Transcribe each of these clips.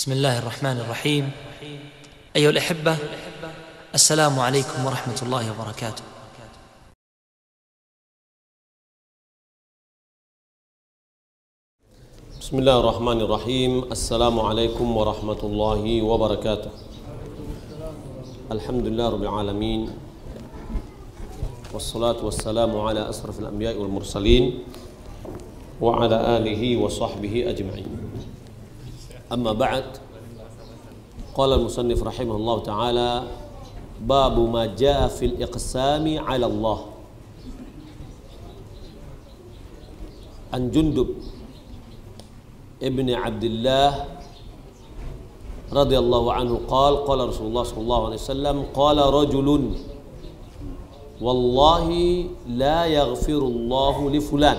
بسم الله الرحمن الرحيم. أيها الأحبة، السلام عليكم ورحمة الله وبركاته. بسم الله الرحمن الرحيم. السلام عليكم ورحمة الله وبركاته. الحمد لله رب العالمين، والصلاة والسلام على أشرف الأنبياء والمرسلين وعلى آله وصحبه أجمعين. أما بعد، قال المصنف رحمه الله تعالى: باب ما جاء في الإقسام على الله. عن جندب ابن عبد الله رضي الله عنه قال: قال رسول الله صلى الله عليه وسلم: قال رجل: والله لا يغفر الله لفلان.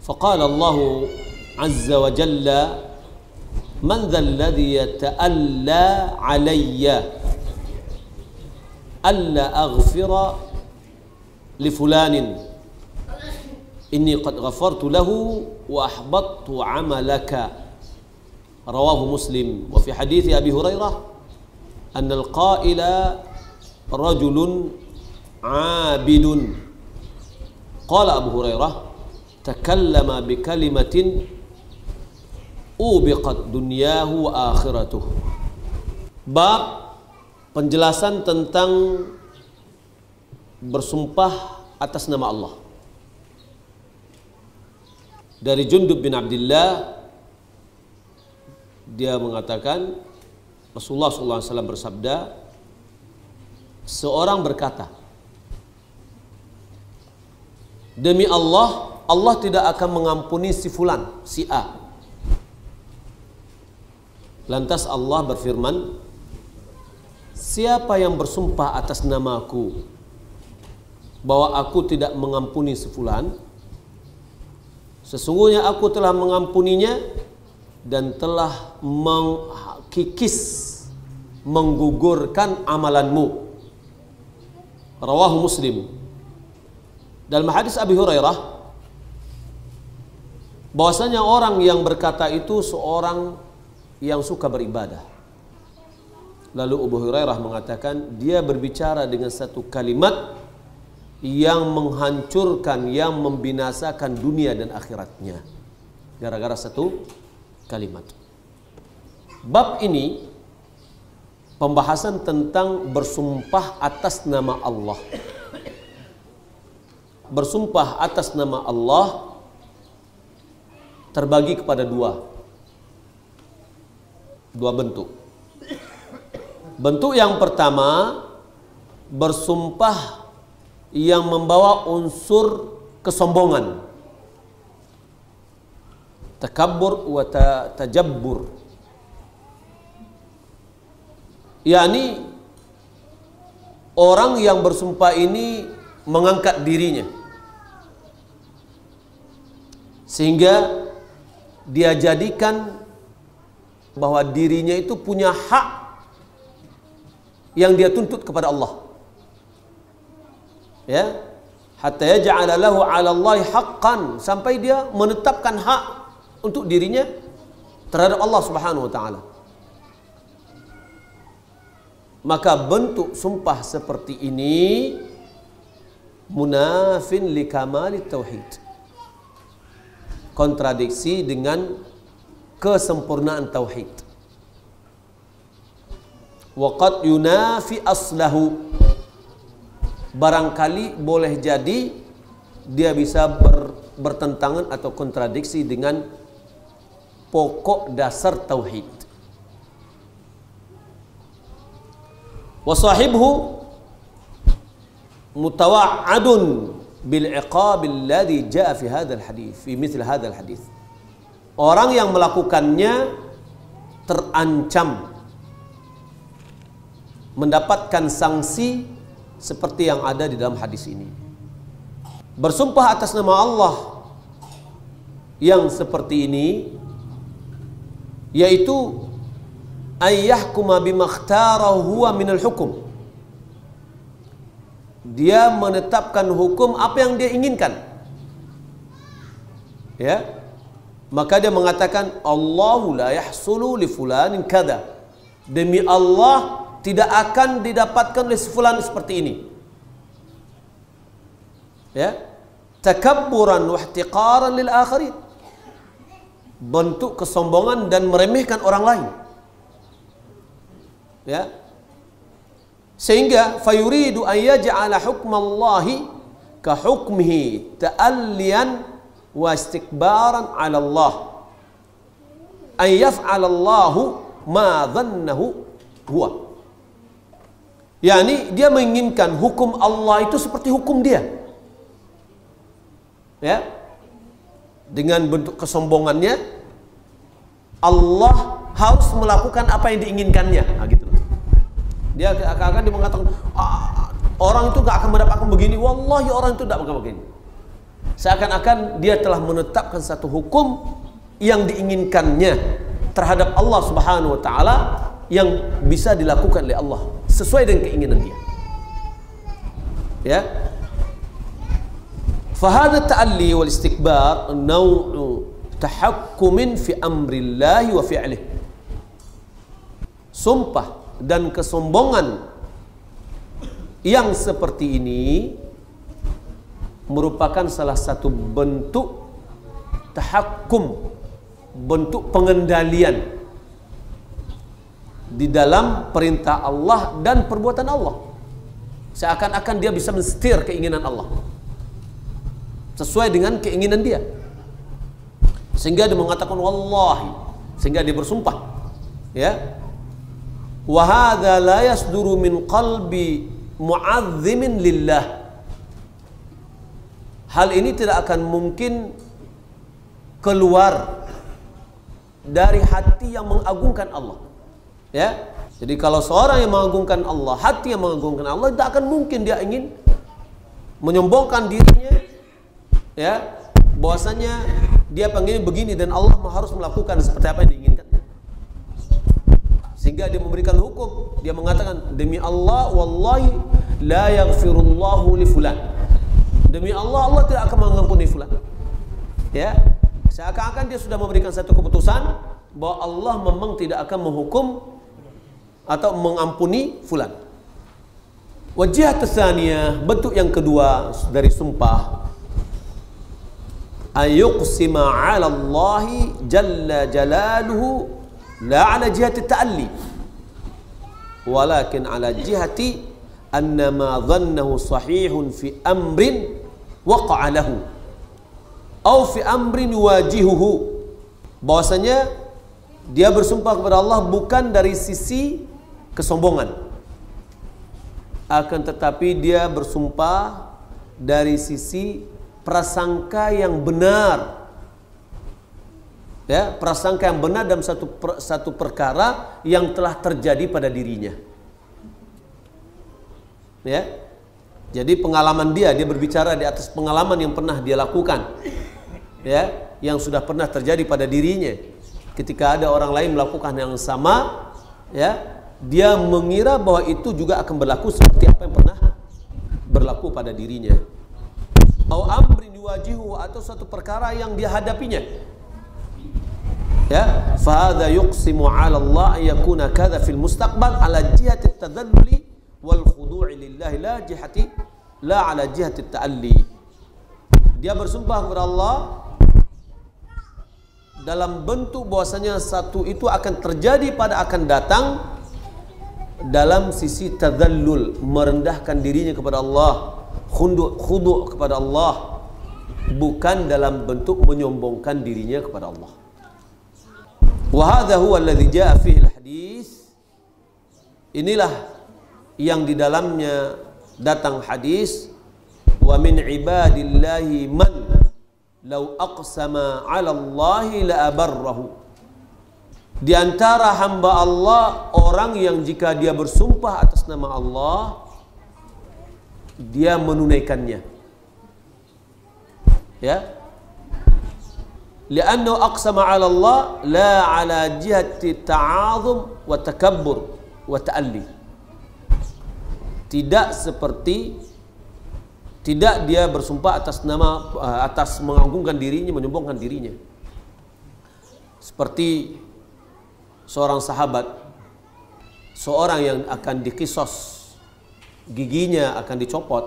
فقال الله عز وجل: من ذا الذي يتألى علي ألا أغفر لفلان إني قد غفرت له وأحبطت عملك. رواه مسلم. وفي حديث أبي هريرة أن القائل رجل عابد. قال أبو هريرة: تكلم بكلمة ubiqat dunyahu wa akhiratuh. Bab penjelasan tentang bersumpah atas nama Allah. Dari Jundub bin Abdullah, dia mengatakan Rasulullah SAW bersabda, seorang berkata, demi Allah, Allah tidak akan mengampuni si fulan, si A. Lantas Allah berfirman, siapa yang bersumpah atas namaku bahwa aku tidak mengampuni si fulan, sesungguhnya aku telah mengampuninya dan telah mengkikis, menggugurkan amalanmu. Rawahu Muslim. Dalam hadis Abi Hurairah, bahwasanya orang yang berkata itu seorang yang suka beribadah. Lalu Abu Hurairah mengatakan, dia berbicara dengan satu kalimat yang menghancurkan, yang membinasakan dunia dan akhiratnya, gara-gara satu kalimat. Bab ini pembahasan tentang bersumpah atas nama Allah. Bersumpah atas nama Allah terbagi kepada dua bentuk. Bentuk yang pertama, bersumpah yang membawa unsur kesombongan, takabbur wa tajabbur. yakni orang yang bersumpah ini mengangkat dirinya sehingga dia jadikan bahwa dirinya itu punya hak yang dia tuntut kepada Allah. Ya, hatta yaj'ala lahu 'ala Allahi haqqan, sampai dia menetapkan hak untuk dirinya terhadap Allah Subhanahu wa taala. Maka bentuk sumpah seperti ini munafin li kamali tauhid, kontradiksi dengan kesempurnaan tauhid. Waqad yunafi aslahu, barangkali boleh jadi dia bisa bertentangan atau kontradiksi dengan pokok dasar tauhid. Wa sahibhu mutawa'adun bil iqab alladhi jaa fi hadzal hadits, fi mithl hadzal hadits. Orang yang melakukannya terancam mendapatkan sanksi seperti yang ada di dalam hadis ini. Bersumpah atas nama Allah yang seperti ini, yaitu ayyahkuma bima ikhtarahu huwa minal hukum. Dia menetapkan hukum apa yang dia inginkan. Ya. Maka dia mengatakan, Allahu la yahsulu li fulanin kada. Demi Allah tidak akan didapatkan oleh fulan seperti ini. Ya, takabburan wa ihtiqaran lil akharin. Bentuk kesombongan dan meremehkan orang lain. Ya. Sehingga fayuridu an yaj'ala hukmallahi ka hukmihi ta'alliyan wa istikbaran 'ala Allah. An yaf'ala Allahu ma dhannahu huwa. Yani dia menginginkan hukum Allah itu seperti hukum dia. Ya. Dengan bentuk kesombongannya, Allah harus melakukan apa yang diinginkannya. Nah, gitu. Dia akan mengatakan, orang itu gak akan mendapatkan begini. Wallahi orang itu tidak akan begini. Seakan-akan dia telah menetapkan satu hukum yang diinginkannya terhadap Allah Subhanahu wa Ta'ala, yang bisa dilakukan oleh Allah sesuai dengan keinginan dia. Ya. Fahada ta'alli wal istikbar naw'u tahakkumin fi amrillahi wa fi'lih. Sumpah dan kesombongan yang seperti ini merupakan salah satu bentuk tahakkum, bentuk pengendalian di dalam perintah Allah dan perbuatan Allah. Seakan-akan dia bisa mensetir keinginan Allah sesuai dengan keinginan dia, sehingga dia mengatakan wallahi, sehingga dia bersumpah. Ya, wa hadza la yasduru min qalbi mu'azzimin lillah. Hal ini tidak akan mungkin keluar dari hati yang mengagungkan Allah. Ya, jadi kalau seorang yang mengagungkan Allah, hati yang mengagungkan Allah, tidak akan mungkin dia ingin menyombongkan dirinya. Ya, bahwasanya dia pengen begini dan Allah harus melakukan seperti apa yang diinginkan. Sehingga dia memberikan hukum, dia mengatakan, demi Allah wallahi la yaghfirullahu li fulan. Demi Allah, Allah tidak akan mengampuni fulan. Ya, seakan-akan dia sudah memberikan satu keputusan bahwa Allah memang tidak akan menghukum atau mengampuni fulan. Wajah tsaniyah, bentuk yang kedua dari sumpah, ayuqsima 'ala Allah jalla jalaluhu la 'ala jihati ta'alli walakin 'ala jihati anna ma dhannahu sahihun fi amrin waqa'a lahu aw fi amrin yuwajihuhu. Bahwasanya dia bersumpah kepada Allah bukan dari sisi kesombongan, akan tetapi dia bersumpah dari sisi prasangka yang benar. Ya, prasangka yang benar dalam satu perkara yang telah terjadi pada dirinya. Ya. Jadi pengalaman dia berbicara di atas pengalaman yang pernah dia lakukan. Ya, yang sudah pernah terjadi pada dirinya. Ketika ada orang lain melakukan yang sama, ya, dia mengira bahwa itu juga akan berlaku seperti apa yang pernah berlaku pada dirinya. Atau amrin yuwajihu, atau suatu perkara yang dia hadapinya. Ya, fa hadza yuqsimu 'ala Allah an yakuna kadza fil mustaqbal 'ala jihati at-tadalluli wal khudu'i lillahi la 'ala jihati at-ta'alli. Dia bersumpah kepada Allah dalam bentuk bahwasanya satu itu akan terjadi pada akan datang dalam sisi tadallul, merendahkan dirinya kepada Allah, khudu' kepada Allah, bukan dalam bentuk menyombongkan dirinya kepada Allah. Wa hadza huwa alladhi jaa fihi al-hadits. Inilah yang di dalamnya datang hadis, wa min ibadillahi man law aqsama 'ala Allahi la abarrahu. Di antara hamba Allah orang yang jika dia bersumpah atas nama Allah, dia menunaikannya. Ya. Li'annahu aqsama 'ala Allah la 'ala jihati ta'azum wa takabbur wa ta'alli. Tidak dia bersumpah atas nama, atas mengagungkan dirinya, menyombongkan dirinya. Seperti seorang sahabat, seorang yang akan dikisos, giginya akan dicopot,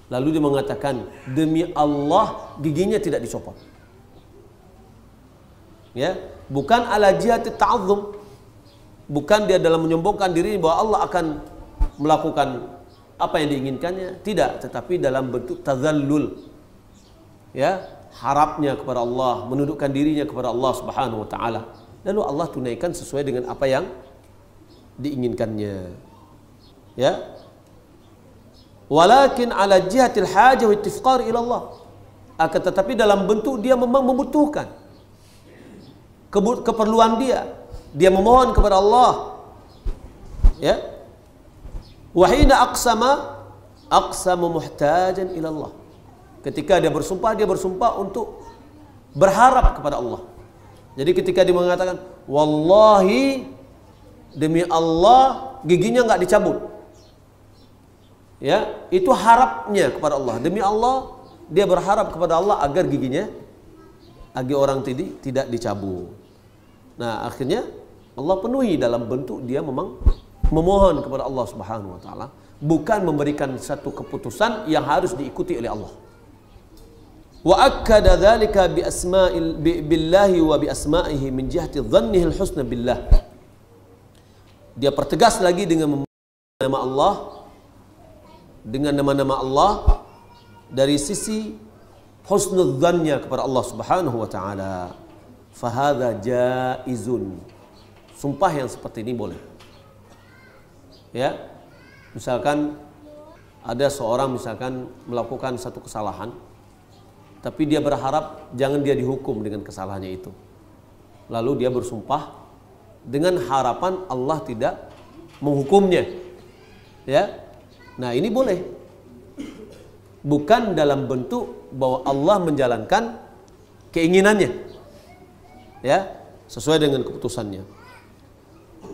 lalu dia mengatakan, demi Allah giginya tidak dicopot. Ya, bukan ala jihati ta'azzum, bukan dia dalam menyombongkan diri bahwa Allah akan melakukan apa yang diinginkannya, tidak, tetapi dalam bentuk tazallul. Ya, harapnya kepada Allah, menundukkan dirinya kepada Allah Subhanahu wa taala. Lalu Allah tunaikan sesuai dengan apa yang diinginkannya. Ya. Walakin ala jihatil hajah wa ittifqar ila Allah. Akan tetapi dalam bentuk dia memang membutuhkan keperluan dia memohon kepada Allah. Ya. Wa hina aqsama muhtajan ila Allah. Ketika dia bersumpah untuk berharap kepada Allah. Jadi ketika dia mengatakan, wallahi demi Allah giginya enggak dicabut. Ya, itu harapnya kepada Allah. Demi Allah dia berharap kepada Allah agar giginya orang tidak dicabut. Nah, akhirnya Allah penuhi dalam bentuk dia memang memohon kepada Allah Subhanahu wa taala, bukan memberikan satu keputusan yang harus diikuti oleh Allah. Wa akkada dzalika bi asma'il billahi wa bi asma'ihi min jihati dhannihi al-husna billah. Dia pertegas lagi dengan nama Allah, dengan nama-nama Allah dari sisi husnudzannya kepada Allah Subhanahu wa taala. Fahadha jaizun. Sumpah yang seperti ini boleh. Ya. Misalkan ada seorang melakukan satu kesalahan, tapi dia berharap jangan dia dihukum dengan kesalahannya itu. Lalu dia bersumpah dengan harapan Allah tidak menghukumnya. Ya. Nah, ini boleh. Bukan dalam bentuk bahwa Allah menjalankan keinginannya. Ya, sesuai dengan keputusannya.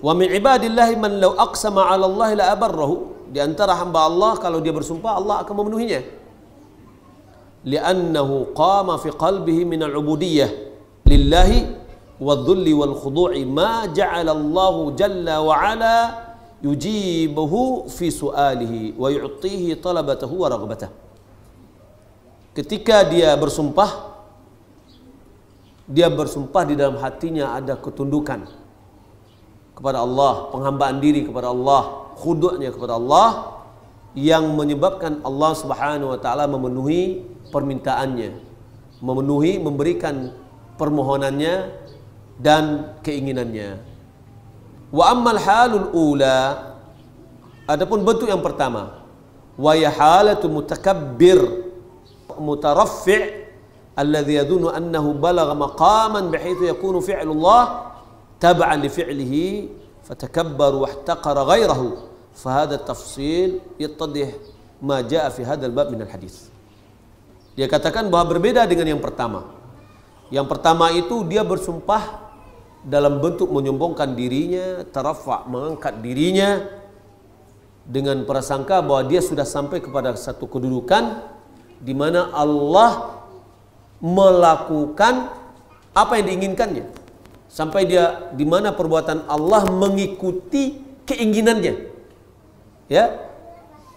Wa min ibadillahi man law aqsama 'ala Allah la abarrahu. Di antara hamba Allah kalau dia bersumpah Allah akan memenuhinya. Li'annahu qama fi qalbihi min al-'ubudiyyah lillahi wadh-dhulli wal khudu'i ma ja'ala Allah jalla wa 'ala yujibuhu fi su'alihi wa yu'tihi talabatahu wa raghbatahu. Ketika dia bersumpah di dalam hatinya ada ketundukan kepada Allah, penghambaan diri kepada Allah, khudu'nya kepada Allah, yang menyebabkan Allah Subhanahu wa taala memenuhi permintaannya, memberikan permohonannya dan keinginannya. Wa ammal halul ula, adapun bentuk yang pertama, wa ya halatu mutakabbir mutaraffi' alladhi yadhunnu annahu balagha maqaman bihaythu yakunu fi'lu Allah tab'an li fi'lihi fatakabbara wa ihtaqara ghayrahu fa hadha at-tafsil yattadih ma jaa fi hadzal bab min al-hadits. Dia katakan bahwa berbeda dengan yang pertama. Yang pertama itu dia bersumpah dalam bentuk menyombongkan dirinya, tarafa', mengangkat dirinya dengan prasangka bahwa dia sudah sampai kepada satu kedudukan di mana Allah melakukan apa yang diinginkannya, sampai dia di mana perbuatan Allah mengikuti keinginannya. Ya,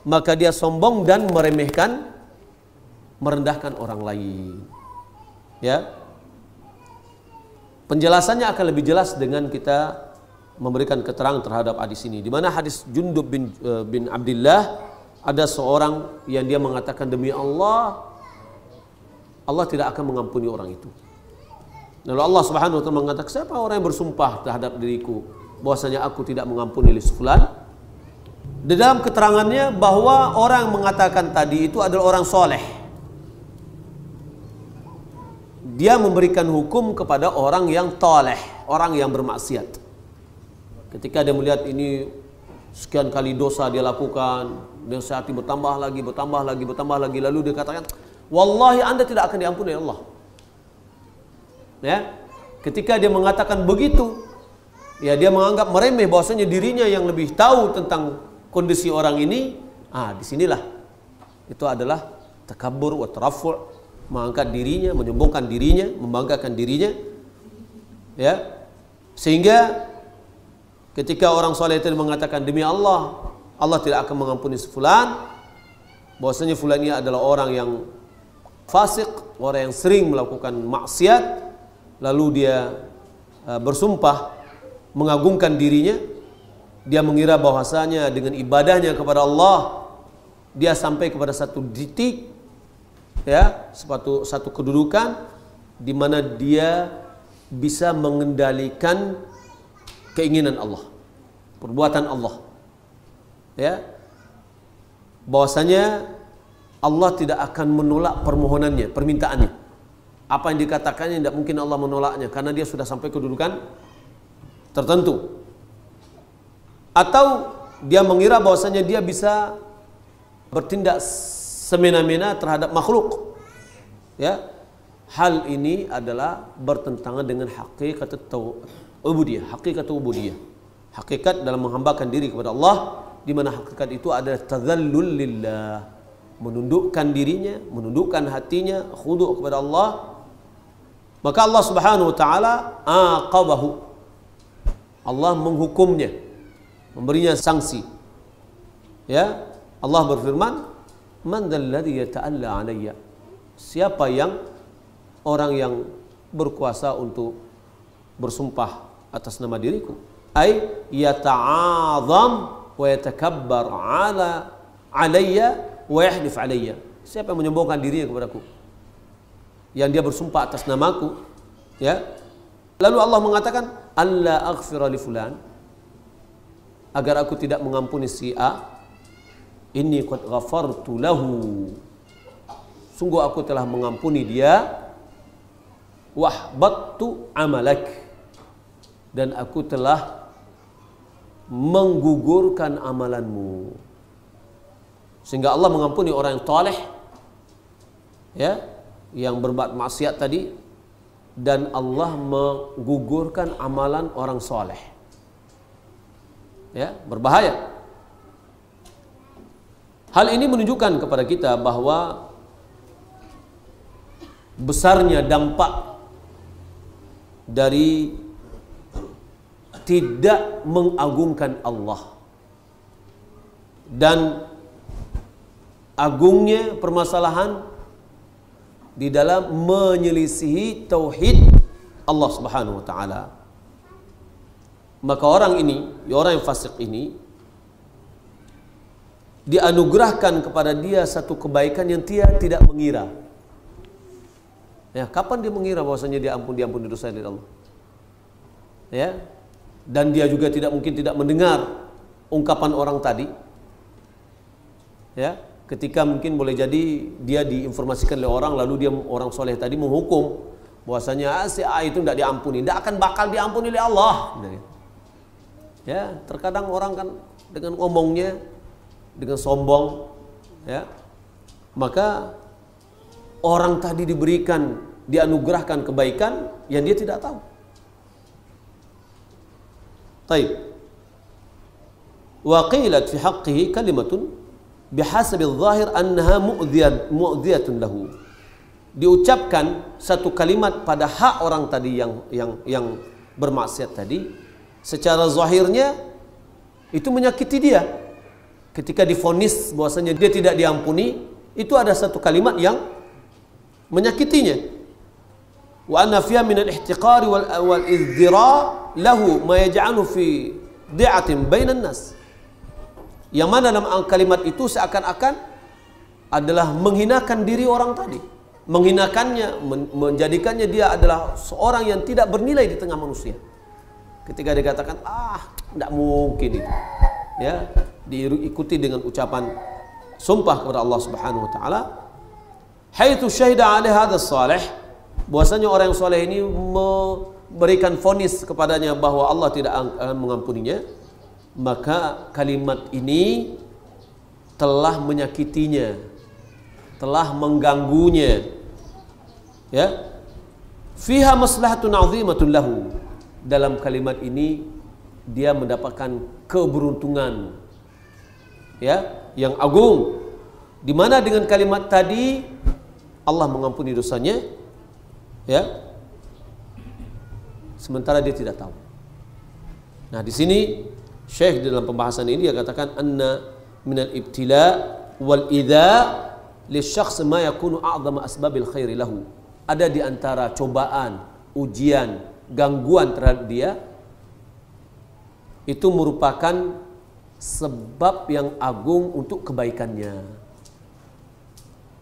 maka dia sombong dan merendahkan orang lain. Ya, penjelasannya akan lebih jelas dengan kita memberikan keterangan terhadap hadis ini. Di mana hadis Jundub bin Abdullah, ada seorang yang dia mengatakan demi Allah tidak akan mengampuni orang itu. Lalu Allah Subhanahu wa taala mengatakan, siapa orang yang bersumpah terhadap diriku bahwasanya aku tidak mengampuni li fulan? Di dalam keterangannya bahwa orang yang mengatakan tadi itu adalah orang soleh. Dia memberikan hukum kepada orang yang toleh, orang yang bermaksiat. Ketika dia melihat ini sekian kali dosa dia lakukan, dia sehati bertambah lagi, lalu dia katakan, wallahi anda tidak akan diampuni Allah. Ya, ketika dia mengatakan begitu, ya dia menganggap meremeh bahwasanya dirinya yang lebih tahu tentang kondisi orang ini. Disinilah itu adalah takabbur wa tarafu', mengangkat dirinya, menyombongkan dirinya, membanggakan dirinya, Ya. Sehingga ketika orang soleh itu mengatakan demi Allah, Allah tidak akan mengampuni fulan, bahwasanya fulan ini adalah orang yang fasik, orang yang sering melakukan maksiat, lalu dia bersumpah mengagungkan dirinya, dia mengira bahwasanya dengan ibadahnya kepada Allah dia sampai kepada satu titik, ya, satu kedudukan di mana dia bisa mengendalikan keinginan Allah, perbuatan Allah, ya, bahwasanya Allah tidak akan menolak permohonannya, permintaannya. Apa yang dikatakannya tidak mungkin Allah menolaknya karena dia sudah sampai kedudukan tertentu. Atau dia mengira bahwasanya dia bisa bertindak semena-mena terhadap makhluk. Ya. Hal ini adalah bertentangan dengan hakikat ubudiyah, hakikat ubudiyah. Hakikat dalam menghambakan diri kepada Allah, di mana hakikat itu adalah tadzallul lillah, menundukkan dirinya, menundukkan hatinya, khudu' kepada Allah. Maka Allah Subhanahu wa taala aqabahu, Allah menghukumnya, memberinya sanksi. Ya, Allah berfirman, "Man dzalladzi yata'alla 'alayya?" Siapa yang orang yang berkuasa untuk bersumpah atas nama diriku? Ai yata'azam wa yatakabbar 'alayya wa yahlif 'alayya. Siapa yang menyombongkan dirinya kepadaku? Yang dia bersumpah atas namaku, ya. Lalu Allah mengatakan, "Alla aghfira li fulan," agar aku tidak mengampuni si A. "Inni qad ghafartu lahu," sungguh aku telah mengampuni dia. "Wahbattu amalak," dan aku telah menggugurkan amalanmu. Sehingga Allah mengampuni orang yang saleh, ya, yang berbuat maksiat tadi, dan Allah menggugurkan amalan orang saleh. Ya, berbahaya. Hal ini menunjukkan kepada kita bahwa besarnya dampak dari tidak mengagungkan Allah dan agungnya permasalahan di dalam menyelisihi tauhid Allah Subhanahu wa taala. Maka orang ini, orang yang fasik ini, dianugerahkan kepada dia satu kebaikan yang dia tidak mengira. Ya, kapan dia mengira bahwasanya diampuni dosa dari Allah? Ya. Dan dia juga mungkin tidak mendengar ungkapan orang tadi. Ya, ketika mungkin boleh jadi dia diinformasikan oleh orang, lalu dia orang soleh tadi menghukum bahwasanya si A itu tidak diampuni, tidak akan bakal diampuni oleh Allah. Ya, terkadang orang kan dengan ngomongnya dengan sombong, ya, maka orang tadi dianugerahkan kebaikan yang dia tidak tahu. Taib. Wa qilat fi haqqihi kalimatun bihasabi adh-dhahir annaha mu'dhiyatun lahu. Diucapkan satu kalimat pada hak orang tadi yang bermaksiat tadi, secara zahirnya itu menyakiti dia. Ketika divonis bahwasanya dia tidak diampuni, itu ada satu kalimat yang menyakitinya. Wa anna fiha min al-ihtiqari wal izdira lahu ma yaj'alu fi di'atin bainan nas. Yang mana dalam kalimat itu seakan-akan adalah menghinakan diri orang tadi, menghinakannya, menjadikannya dia adalah seorang yang tidak bernilai di tengah manusia. Ketika dikatakan tidak mungkin itu, ya, diikuti dengan ucapan sumpah kepada Allah Subhanahu wa taala, haitsu syahida 'alaihi hadzal salih, bahwasanya orang yang saleh ini memberikan vonis kepadanya bahwa Allah tidak akan mengampuninya, maka kalimat ini telah menyakitinya, telah mengganggunya. Ya, fiha maslahatun 'azimatun lahu. Dalam kalimat ini dia mendapatkan keberuntungan, ya, yang agung, di mana dengan kalimat tadi Allah mengampuni dosanya, ya, sementara dia tidak tahu. Nah, di sini Syekh dalam pembahasan ini dia katakan anna minal ibtila wal idza lisyakhs ma yakunu a'zama asbabil khairi lahu. Ada di antara cobaan, ujian, gangguan terhadap dia itu merupakan sebab yang agung untuk kebaikannya.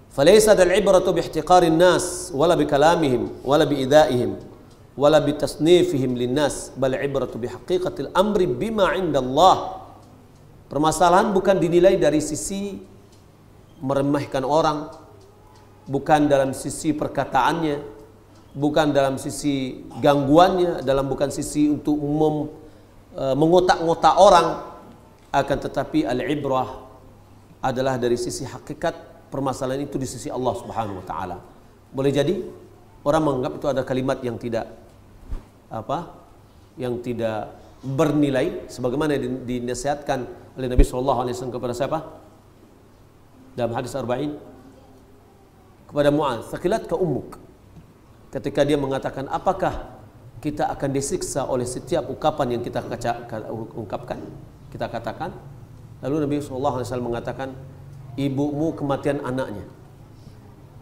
Falaysa al-ibratu bi ihtiqarin nas wala bi kalamihim wala bi idzaihim wala bi tasnifihim linnas bal ibratu bi haqiqatil amri bima 'inda Allah. Permasalahan bukan dinilai dari sisi meremehkan orang, bukan dalam sisi perkataannya, bukan dalam sisi gangguannya, bukan sisi untuk mengotak-ngotak orang, akan tetapi al-ibrah adalah dari sisi hakikat permasalahan itu di sisi Allah Subhanahu wa taala. Boleh jadi orang menganggap itu ada kalimat yang tidak bernilai sebagaimana dinasihatkan oleh Nabi sallallahu alaihi wasallam kepada siapa? Dalam hadis Arba'in kepada Mu'adz, "Thaqilatka ummuk." Ketika dia mengatakan, apakah kita akan disiksa oleh setiap ucapan yang kita ungkapkan, kita katakan? Lalu Nabi sallallahu alaihi wasallam mengatakan, ibumu kematian anaknya.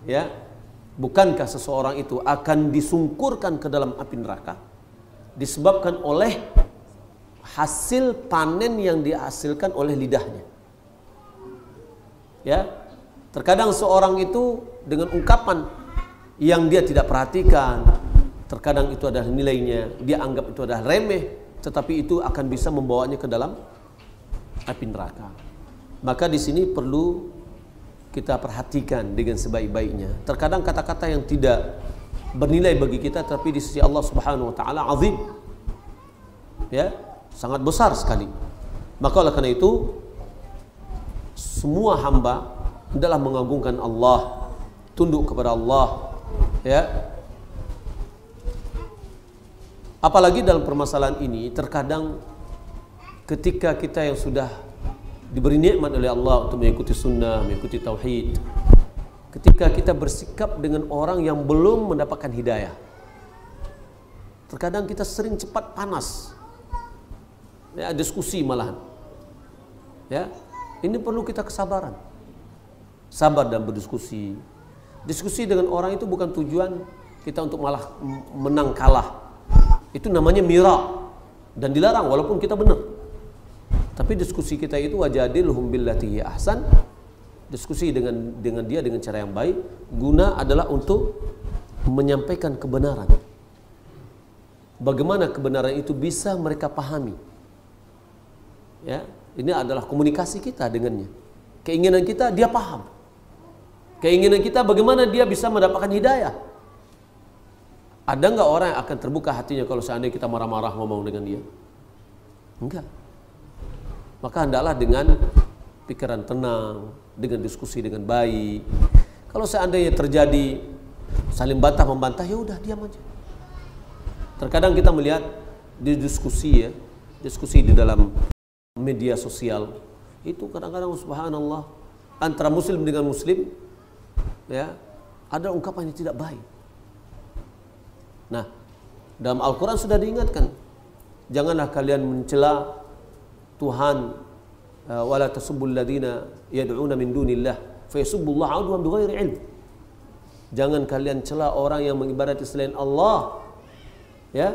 Ya, bukankah seseorang itu akan disungkurkan ke dalam api neraka disebabkan oleh hasil panen yang dihasilkan oleh lidahnya? Ya, terkadang seorang itu dengan ungkapan yang dia tidak perhatikan, terkadang itu adalah nilainya, dia anggap itu adalah remeh, tetapi itu akan bisa membawanya ke dalam api neraka. Maka di sini perlu kita perhatikan dengan sebaik-baiknya. Terkadang kata-kata yang tidak bernilai bagi kita, tapi di sisi Allah Subhanahu wa taala azim. Ya, sangat besar sekali. Maka oleh karena itu semua hamba adalah mengagungkan Allah, tunduk kepada Allah, ya. Apalagi dalam permasalahan ini, terkadang ketika kita yang sudah diberi nikmat oleh Allah untuk mengikuti sunnah, mengikuti tauhid, ketika kita bersikap dengan orang yang belum mendapatkan hidayah, terkadang kita sering cepat panas, ya, diskusi malahan, ya. Ini perlu kita kesabaran, sabar dalam berdiskusi. Diskusi dengan orang itu bukan tujuan kita untuk malah menang kalah, itu namanya mira dan dilarang walaupun kita benar. Tapi diskusi kita itu wajadilhum billati hiya ahsan, diskusi dengan dia dengan cara yang baik, guna adalah untuk menyampaikan kebenaran. Bagaimana kebenaran itu bisa mereka pahami? Ya, ini adalah komunikasi kita dengannya. Keinginan kita dia paham. Keinginan kita bagaimana dia bisa mendapatkan hidayah. Ada enggak orang yang akan terbuka hatinya kalau seandainya kita marah-marah ngomong dengan dia? Enggak. Maka hendaklah dengan pikiran tenang, dengan diskusi dengan baik. Kalau seandainya terjadi saling bantah membantah, ya udah diam aja. Terkadang kita melihat di diskusi, ya, diskusi di dalam media sosial itu kadang-kadang subhanallah antara muslim dengan muslim, ya, ada ungkapan yang tidak baik. Nah, dalam Al-Quran sudah diingatkan, janganlah kalian mencela Tuhan, wala tasubbul ladzina yad'una min dunillah fa yasubbullaha adwan bighairi ilm. Jangan kalian cela orang yang mengibadati selain Allah, ya,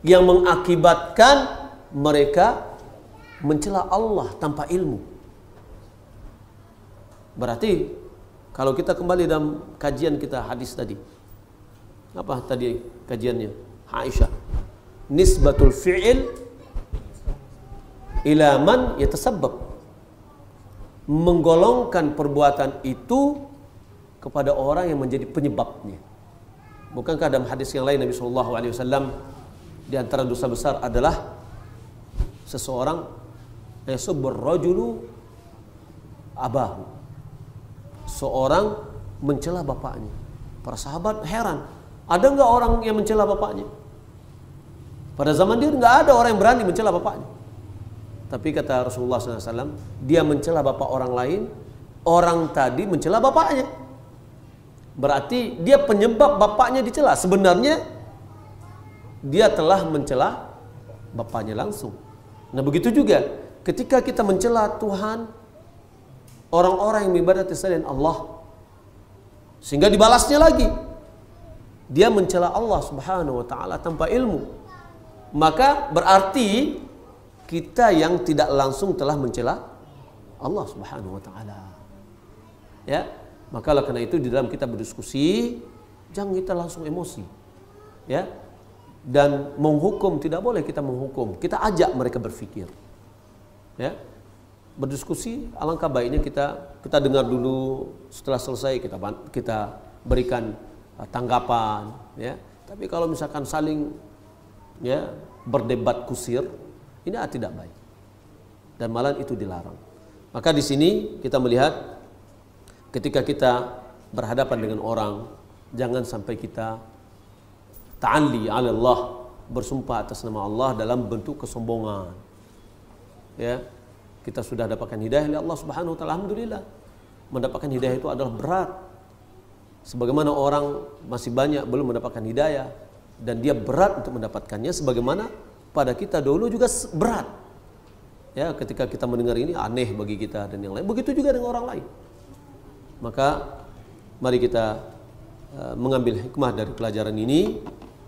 yang mengakibatkan mereka mencela Allah tanpa ilmu. Berarti kalau kita kembali dalam kajian kita hadis tadi, apa tadi kajiannya? Aisyah, nisbatul fi'il ila man yatasabbab, menggolongkan perbuatan itu kepada orang yang menjadi penyebabnya. Bukankah dalam hadis yang lain Nabi SAW di antara dosa besar adalah seseorang yasubbur rajulu abahu, seorang mencela bapaknya. Para sahabat heran, ada enggak orang yang mencela bapaknya? Pada zaman dia enggak ada orang yang berani mencela bapaknya. Tapi kata Rasulullah SAW, dia mencela bapak orang lain, orang tadi mencela bapaknya. Berarti dia penyebab bapaknya dicela. Sebenarnya dia telah mencela bapaknya langsung. Nah begitu juga ketika kita mencela Tuhan, orang-orang yang mengibadati selain Allah, sehingga dibalasnya lagi, dia mencela Allah Subhanahu wa taala tanpa ilmu, maka berarti kita yang tidak langsung telah mencela Allah Subhanahu wa taala. Ya, maka karena itu di dalam kita berdiskusi jangan kita langsung emosi. Ya. Dan menghukum tidak boleh kita menghukum. Kita ajak mereka berpikir. Ya. Berdiskusi alangkah baiknya kita dengar dulu, setelah selesai kita berikan tanggapan, ya. Tapi kalau misalkan saling ya berdebat kusir, ini tidak baik. Dan malah itu dilarang. Maka di sini kita melihat ketika kita berhadapan dengan orang, jangan sampai kita ta'alli 'ala Allah, bersumpah atas nama Allah dalam bentuk kesombongan. Ya. Kita sudah dapatkan hidayah oleh Allah Subhanahu wa taala, alhamdulillah. Mendapatkan hidayah itu adalah berat. Sebagaimana orang masih banyak belum mendapatkan hidayah dan dia berat untuk mendapatkannya, sebagaimana pada kita dulu juga berat. Ya, ketika kita mendengar ini aneh bagi kita dan yang lain. Begitu juga dengan orang lain. Maka mari kita mengambil hikmah dari pelajaran ini,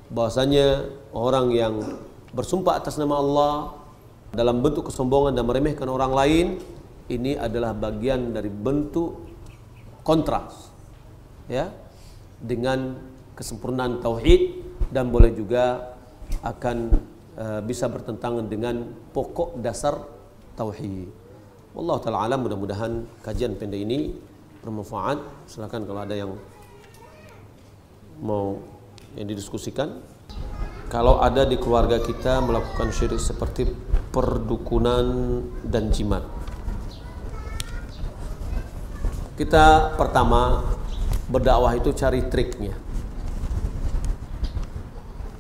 bahwasanya orang yang bersumpah atas nama Allah dalam bentuk kesombongan dan meremehkan orang lain, ini adalah bagian dari bentuk kontras, ya, dengan kesempurnaan tauhid, dan boleh juga akan bisa bertentangan dengan pokok dasar tauhid. Wallahu taala alam. Mudah-mudahan kajian pendek ini bermanfaat. Silakan kalau ada yang mau yang didiskusikan. Kalau ada di keluarga kita melakukan syirik seperti perdukunan dan jimat, kita pertama berdakwah itu cari triknya.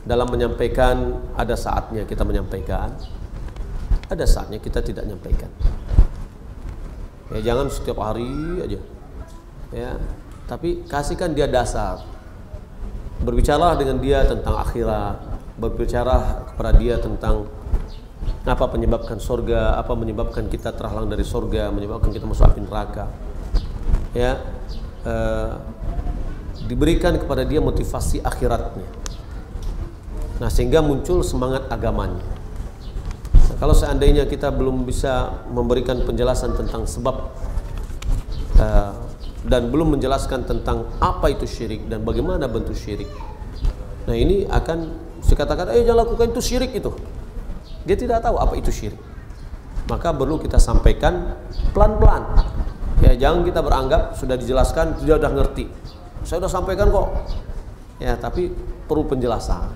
Dalam menyampaikan ada saatnya kita menyampaikan, ada saatnya kita tidak menyampaikan. Ya, jangan setiap hari aja. Ya, tapi kasihkan dia dasar. Berbicara dengan dia tentang akhirat, berbicara kepada dia tentang apa penyebabkan surga, apa menyebabkan kita terhalang dari surga, menyebabkan kita masuk api neraka. Ya, diberikan kepada dia motivasi akhiratnya. Nah, sehingga muncul semangat agamanya. Nah, kalau seandainya kita belum bisa memberikan penjelasan tentang sebab dan belum menjelaskan tentang apa itu syirik dan bagaimana bentuk syirik, nah ini akan dikatakan, jangan lakukan itu syirik itu. Dia tidak tahu apa itu syirik. Maka perlu kita sampaikan pelan-pelan. Ya, jangan kita beranggap sudah dijelaskan, dia sudah ngerti. Saya sudah sampaikan kok. Ya, tapi perlu penjelasan.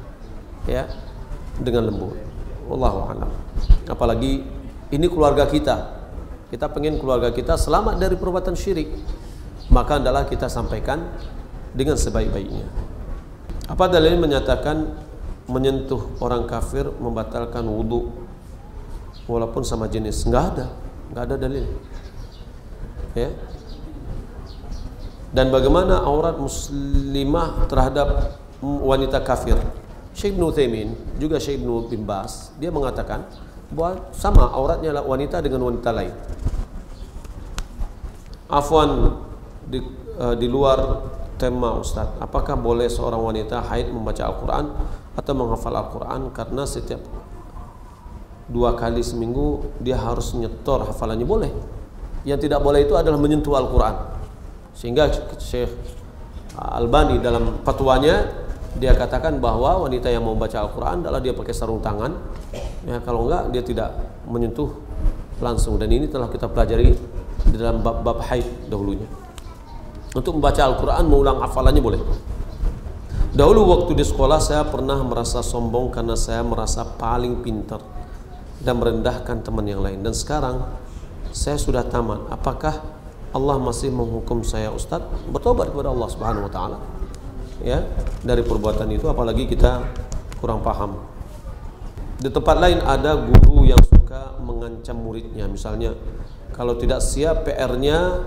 Ya, dengan lembut. Wallahu a'lam. Apalagi ini keluarga kita. Kita pengen keluarga kita selamat dari perbuatan syirik. Maka adalah kita sampaikan dengan sebaik-baiknya. Apa dalil menyatakan menyentuh orang kafir membatalkan wudu walaupun sama jenis? Enggak ada dalil. Ya. Dan bagaimana aurat muslimah terhadap wanita kafir? Syekh Ibnu Utsaimin, juga Syekh Ibnu bin Baz, dia mengatakan bahwa sama auratnya wanita dengan wanita lain. Afwan, di luar tema Ustadz, apakah boleh seorang wanita haid membaca Al-Quran atau menghafal Al-Quran karena setiap 2 kali seminggu dia harus nyetor hafalannya? Boleh. Yang tidak boleh itu adalah menyentuh Al-Quran. Sehingga Syekh Albani dalam fatwanya dia katakan bahwa wanita yang mau baca Al-Quran adalah dia pakai sarung tangan, ya, kalau enggak dia tidak menyentuh langsung. Dan ini telah kita pelajari di dalam bab haid dahulunya. Untuk membaca Al-Quran, mengulang hafalannya boleh. Dahulu waktu di sekolah saya pernah merasa sombong karena saya merasa paling pintar dan merendahkan teman yang lain. Dan sekarang saya sudah tamat. Apakah Allah masih menghukum saya, Ustadz? Bertobat kepada Allah Subhanahu wa taala, ya, dari perbuatan itu, apalagi kita kurang paham. Di tempat lain ada guru yang suka mengancam muridnya. Misalnya, kalau tidak siap PR-nya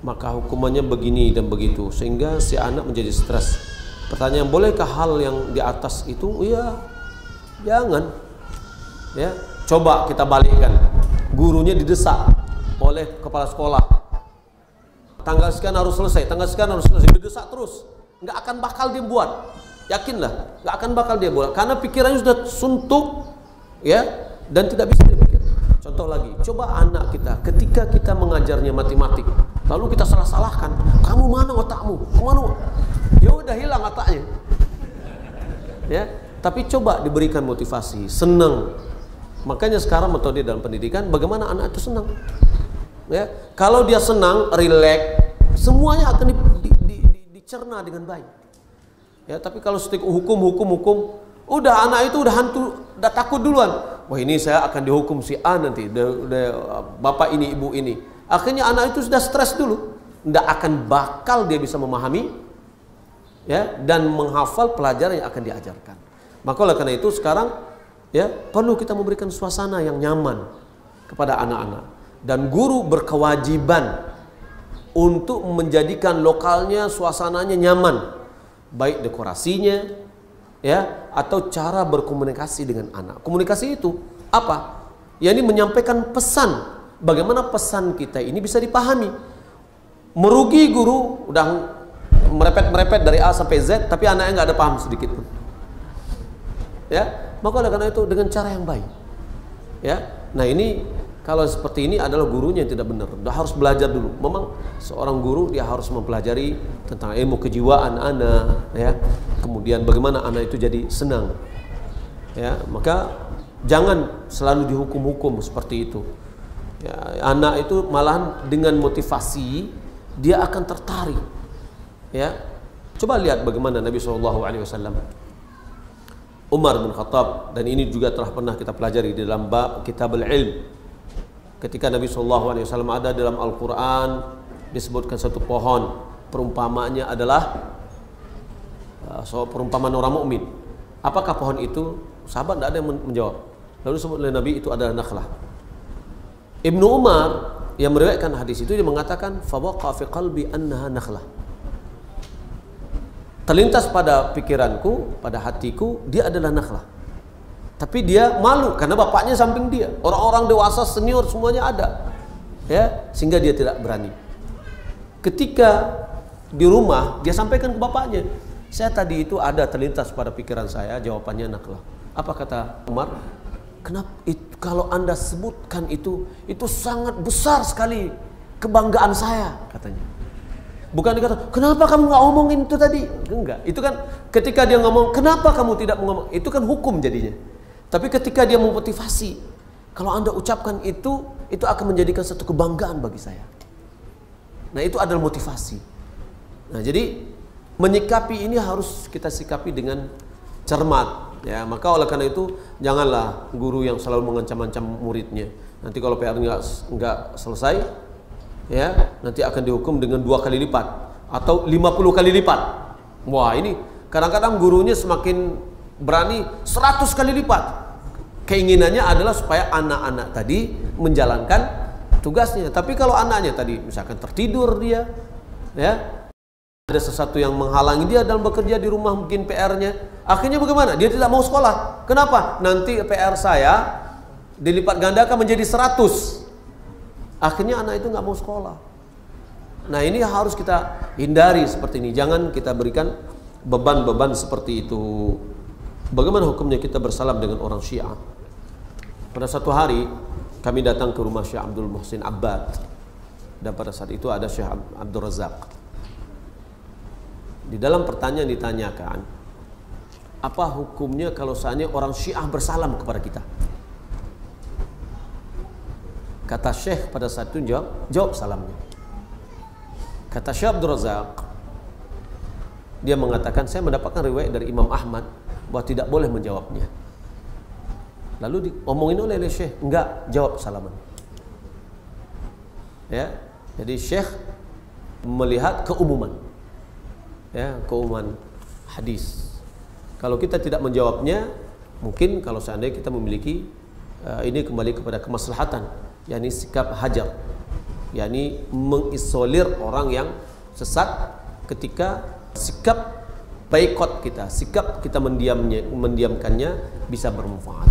maka hukumannya begini dan begitu, sehingga si anak menjadi stres. Pertanyaan, bolehkah hal yang di atas itu? Iya, Jangan. Ya, coba kita balikkan. Gurunya didesak oleh kepala sekolah. Tanggal sekian harus selesai, tanggal sekian harus selesai. Didesak terus. Nggak akan bakal dia buat. Yakinlah, nggak akan bakal dia buat. Karena pikirannya sudah suntuk, ya, dan tidak bisa dipikir. Contoh lagi, coba anak kita ketika kita mengajarnya matematik, lalu kita salah-salahkan, kamu mana otakmu? Kemana? Ya udah hilang otaknya. Ya, tapi coba diberikan motivasi, senang. Makanya sekarang metode dalam pendidikan, bagaimana anak itu senang. Ya, kalau dia senang, rileks, semuanya akan dicerna dengan baik. Ya, tapi kalau setiap hukum, udah anak itu udah hantu, udah takut duluan. Wah, ini saya akan dihukum si A nanti, bapak ini, ibu ini. Akhirnya anak itu sudah stres dulu, tidak akan bakal dia bisa memahami, ya, dan menghafal pelajaran yang akan diajarkan. Maka oleh karena itu sekarang, ya, perlu kita memberikan suasana yang nyaman kepada anak-anak, dan guru berkewajiban untuk menjadikan lokalnya, suasananya nyaman, baik dekorasinya, ya, atau cara berkomunikasi dengan anak. Komunikasi itu apa? Ya, ini menyampaikan pesan. Bagaimana pesan kita ini bisa dipahami. Merugi guru udah merepet dari A sampai Z, tapi anaknya nggak ada paham sedikit pun. Ya, maka oleh karena itu dengan cara yang baik. Ya, nah ini kalau seperti ini adalah gurunya yang tidak benar. Dia harus belajar dulu. Memang seorang guru dia harus mempelajari tentang ilmu kejiwaan anak, ya. Kemudian bagaimana anak itu jadi senang. Ya, maka jangan selalu dihukum-hukum seperti itu. Ya, anak itu malahan dengan motivasi dia akan tertarik. Ya. Coba lihat bagaimana Nabi SAW, Umar bin Khattab, dan ini juga telah pernah kita pelajari di dalam bab Kitabul Ilm. Ketika Nabi SAW ada dalam Al-Quran disebutkan satu pohon, perumpamaannya adalah perumpamaan orang mukmin. Apakah pohon itu? Sahabat tidak ada yang menjawab. Lalu disebut oleh Nabi itu adalah nakhlah. Ibnu Umar yang meriwayatkan hadis itu dia mengatakan fawaqa fi qalbi annaha nakhlah. Terlintas pada pikiranku, pada hatiku, dia adalah nakhlah. Tapi dia malu karena bapaknya samping dia. Orang-orang dewasa senior semuanya ada. Ya, sehingga dia tidak berani. Ketika di rumah dia sampaikan ke bapaknya, saya tadi itu ada terlintas pada pikiran saya, jawabannya nakhlah. Apa kata Umar? Kenapa kalau Anda sebutkan itu sangat besar sekali kebanggaan saya, katanya. Bukan dikata, kenapa kamu nggak ngomongin itu tadi? Enggak. Itu kan ketika dia ngomong, kenapa kamu tidak ngomong? Itu kan hukum jadinya. Tapi ketika dia memotivasi, kalau Anda ucapkan itu akan menjadikan satu kebanggaan bagi saya. Nah, itu adalah motivasi. Nah, jadi menyikapi ini harus kita sikapi dengan cermat. Ya, maka oleh karena itu janganlah guru yang selalu mengancam-ancam muridnya. Nanti kalau PR nggak selesai, ya, nanti akan dihukum dengan 2 kali lipat atau 50 kali lipat. Wah, ini kadang-kadang gurunya semakin berani 100 kali lipat. Keinginannya adalah supaya anak-anak tadi menjalankan tugasnya. Tapi kalau anaknya tadi misalkan tertidur dia, ya, ada sesuatu yang menghalangi dia dalam bekerja di rumah, mungkin PR-nya, akhirnya bagaimana? Dia tidak mau sekolah. Kenapa? Nanti PR saya dilipat gandakan menjadi 100. Akhirnya anak itu nggak mau sekolah. Nah, ini harus kita hindari seperti ini. Jangan kita berikan beban-beban seperti itu. Bagaimana hukumnya kita bersalam dengan orang Syiah? Pada satu hari kami datang ke rumah Syekh Abdul Muhsin Abbad, dan pada saat itu ada Syekh Abdul Razak. Di dalam pertanyaan ditanyakan, apa hukumnya kalau seandainya orang Syiah bersalam kepada kita? Kata Syekh pada saat itu jawab salamnya. Kata Syekh Abdul Razak, dia mengatakan, saya mendapatkan riwayat dari Imam Ahmad bahwa tidak boleh menjawabnya. Lalu diomongin oleh Syekh, enggak, jawab salaman. Ya, jadi Syekh melihat keumuman, ya, keumuman hadis. Kalau kita tidak menjawabnya, mungkin kalau seandainya kita memiliki ini kembali kepada kemaslahatan, yakni sikap hajar, yakni mengisolir orang yang sesat ketika sikap boikot kita, sikap kita mendiamkannya bisa bermanfaat.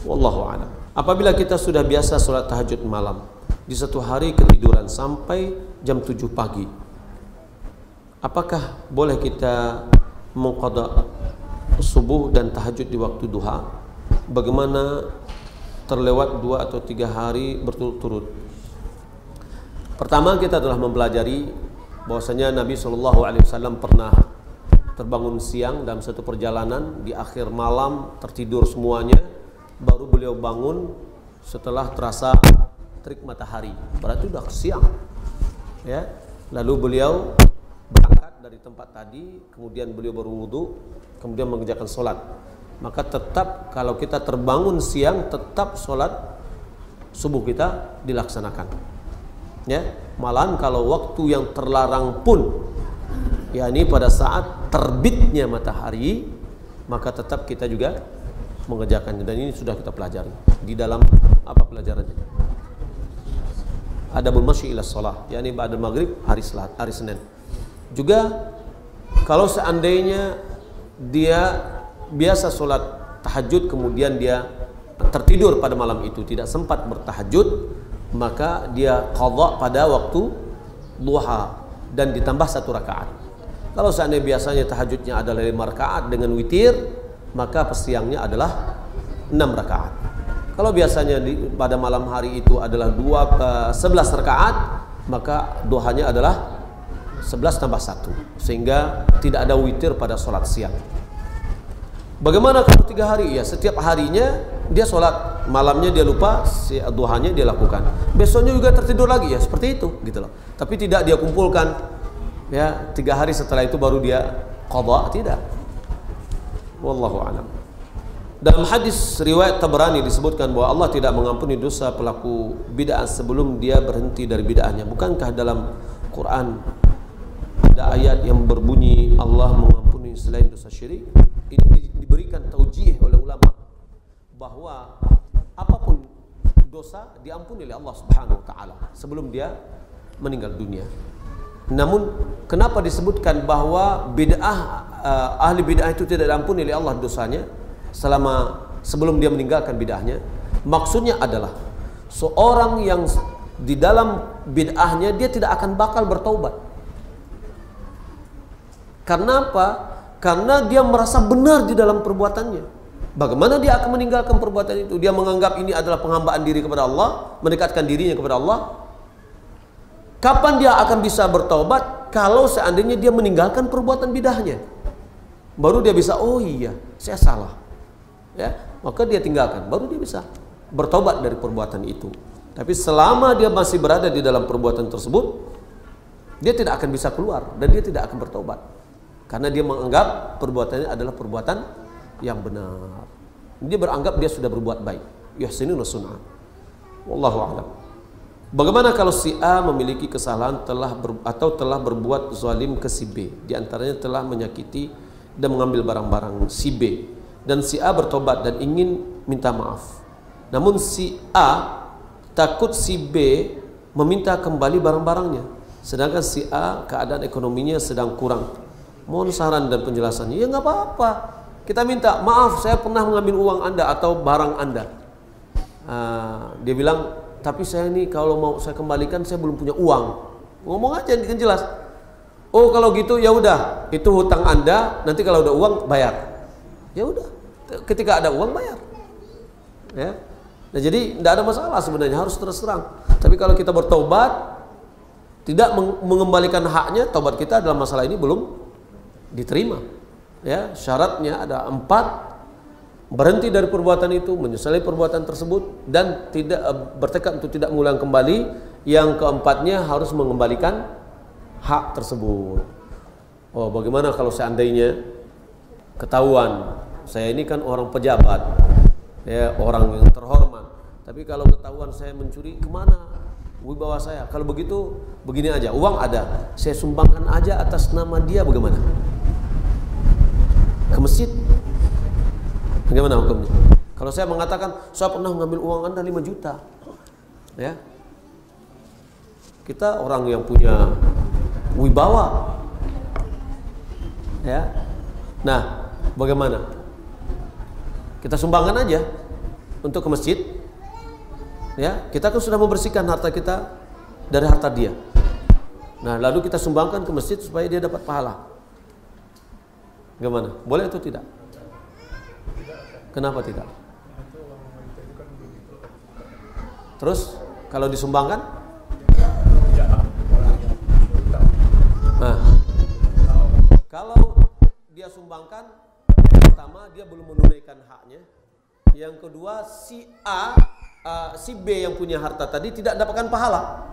Wallahu a'lam. Apabila kita sudah biasa sholat tahajud malam, di satu hari ketiduran sampai jam 7 pagi, apakah boleh kita mengqada subuh dan tahajud di waktu duha? Bagaimana terlewat 2 atau 3 hari berturut-turut? Pertama, kita telah mempelajari bahwasanya Nabi SAW pernah terbangun siang dalam satu perjalanan, di akhir malam tertidur semuanya, baru beliau bangun setelah terasa terik matahari, berarti sudah siang, ya. Lalu beliau berangkat dari tempat tadi, kemudian beliau berwudu, kemudian mengerjakan sholat. Maka tetap kalau kita terbangun siang, tetap sholat subuh kita dilaksanakan, ya. Malahan kalau waktu yang terlarang pun, yakni pada saat terbitnya matahari, maka tetap kita juga mengerjakannya. Dan ini sudah kita pelajari di dalam apa pelajarannya? Adabul masyi ila shalah, yakni ba'da maghrib hari Senin. Juga kalau seandainya dia biasa sholat tahajud kemudian dia tertidur pada malam itu, tidak sempat bertahajud, maka dia qadha pada waktu duha dan ditambah 1 rakaat. Kalau seandainya biasanya tahajudnya adalah 5 rakaat dengan witir, maka siangnya adalah 6 rakaat. Kalau biasanya pada malam hari itu adalah 11 rakaat, maka duhanya adalah 11 tambah 1, sehingga tidak ada witir pada sholat siang. Bagaimana kalau 3 hari? Ya, setiap harinya dia sholat, malamnya dia lupa, duhanya dia lakukan, besoknya juga tertidur lagi, ya seperti itu gitu loh. Tapi tidak dia kumpulkan, ya 3 hari setelah itu baru dia qadha, tidak. Wallahu a'lam. Dalam hadis riwayat Tabrani disebutkan bahwa Allah tidak mengampuni dosa pelaku bid'ah sebelum dia berhenti dari bid'ahnya. Bukankah dalam Quran ada ayat yang berbunyi Allah mengampuni selain dosa syirik? Ini diberikan taujih oleh ulama bahwa apapun dosa diampuni oleh Allah Subhanahu wa taala sebelum dia meninggal dunia. Namun kenapa disebutkan bahwa ahli bid'ah itu tidak diampuni oleh Allah dosanya sebelum dia meninggalkan bid'ahnya? Maksudnya adalah seorang yang di dalam bid'ahnya dia tidak akan bakal bertaubat. Karena apa? Karena dia merasa benar di dalam perbuatannya. Bagaimana dia akan meninggalkan perbuatan itu? Dia menganggap ini adalah penghambaan diri kepada Allah, mendekatkan dirinya kepada Allah. Kapan dia akan bisa bertaubat? Kalau seandainya dia meninggalkan perbuatan bid'ahnya, baru dia bisa, oh iya, saya salah, ya, maka dia tinggalkan, baru dia bisa bertaubat dari perbuatan itu. Tapi selama dia masih berada di dalam perbuatan tersebut, dia tidak akan bisa keluar dan dia tidak akan bertaubat, karena dia menganggap perbuatannya adalah perbuatan yang benar. Dia beranggap dia sudah berbuat baik. Yuhsinuna sun'ah. Wallahu a'lam. Bagaimana kalau si A memiliki kesalahan atau telah berbuat zalim ke si B? Di antaranya telah menyakiti dan mengambil barang-barang si B, dan si A bertobat dan ingin minta maaf. Namun si A takut si B meminta kembali barang-barangnya, sedangkan si A keadaan ekonominya sedang kurang. Mohon saran dan penjelasannya. Ya nggak apa-apa, kita minta maaf, saya pernah mengambil uang Anda atau barang Anda. Dia bilang, tapi saya ini kalau mau saya kembalikan saya belum punya uang. Ngomong aja dengan jelas. Oh kalau gitu ya udah, itu hutang Anda, nanti kalau udah uang bayar. Ya udah, ketika ada uang bayar. Ya. Nah, jadi tidak ada masalah sebenarnya, harus terus terang. Tapi kalau kita bertobat, tidak mengembalikan haknya, tobat kita dalam masalah ini belum diterima. Ya, syaratnya ada 4. Berhenti dari perbuatan itu, menyesali perbuatan tersebut, dan tidak bertekad untuk tidak mengulang kembali. Yang keempatnya harus mengembalikan hak tersebut. Oh, bagaimana kalau seandainya ketahuan saya ini kan orang pejabat, ya, orang yang terhormat, tapi kalau ketahuan saya mencuri, kemana wibawa saya? Kalau begitu begini aja, uang ada, saya sumbangkan aja atas nama dia, bagaimana? Ke masjid. Bagaimana hukumnya? Kalau saya mengatakan saya pernah mengambil uang Anda 5 juta, ya, kita orang yang punya wibawa, ya, Nah, bagaimana? Kita sumbangkan aja untuk ke masjid. Ya, kita kan sudah membersihkan harta kita dari harta dia. Nah, lalu kita sumbangkan ke masjid supaya dia dapat pahala. Gimana? Boleh atau tidak? Kenapa tidak? Terus kalau disumbangkan? Nah, kalau dia sumbangkan, pertama dia belum menunaikan haknya. Yang kedua, si B yang punya harta tadi tidak dapatkan pahala.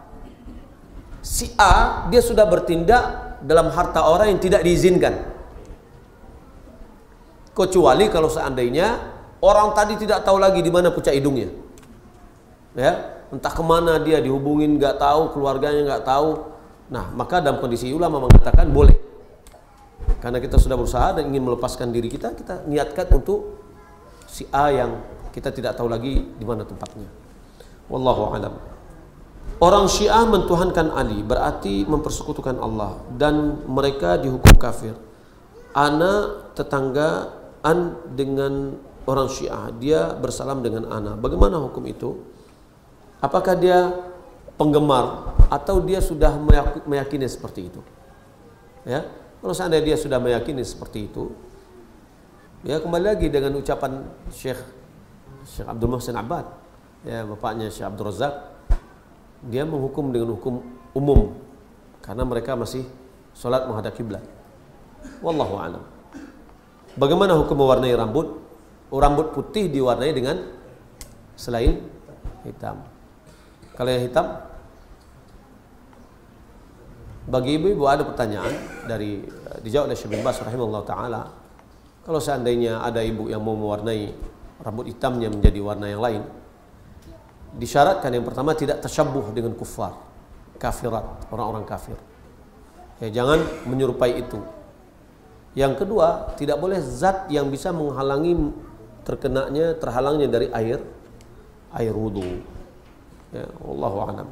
Si A dia sudah bertindak dalam harta orang yang tidak diizinkan. Kecuali kalau seandainya orang tadi tidak tahu lagi di mana pucak hidungnya. Ya, entah kemana dia dihubungin nggak tahu, keluarganya nggak tahu. Nah, maka dalam kondisi ulama mengatakan boleh. Karena kita sudah berusaha dan ingin melepaskan diri kita, kita niatkan untuk si A yang kita tidak tahu lagi di mana tempatnya. Wallahu a'lam. Orang Syiah mentuhankan Ali berarti mempersekutukan Allah dan mereka dihukum kafir. Ana tetanggaan dengan orang Syiah, dia bersalam dengan ana. Bagaimana hukum itu? Apakah dia penggemar atau dia sudah meyakini seperti itu? Ya, kalau seandainya dia sudah meyakini seperti itu, ya kembali lagi dengan ucapan Syekh Abdul Muhsin Abbad, ya bapaknya Syekh Abdul Razak, dia menghukum dengan hukum umum karena mereka masih sholat menghadap kiblat. Wallahu a'lam. Bagaimana hukum mewarnai rambut? Rambut putih diwarnai dengan selain hitam. Kalau yang hitam, bagi ibu-ibu ada pertanyaan dari dijawab oleh Syekh bin Baz rahimahullah taala. Kalau seandainya ada ibu yang mau mewarnai rambut hitamnya menjadi warna yang lain, disyaratkan yang pertama tidak tasyabbuh dengan kufar, kafirat, orang-orang kafir. Ya, jangan menyerupai itu. Yang kedua, tidak boleh zat yang bisa menghalangi terhalangnya dari air wudu. Ya, wallahu a'lam.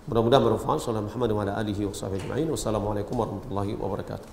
Mudah-mudahan bermanfaat. Sallallahu alaihi wa ala alihi wa sahbihi ajma'in. Wassalamualaikum warahmatullahi wabarakatuh.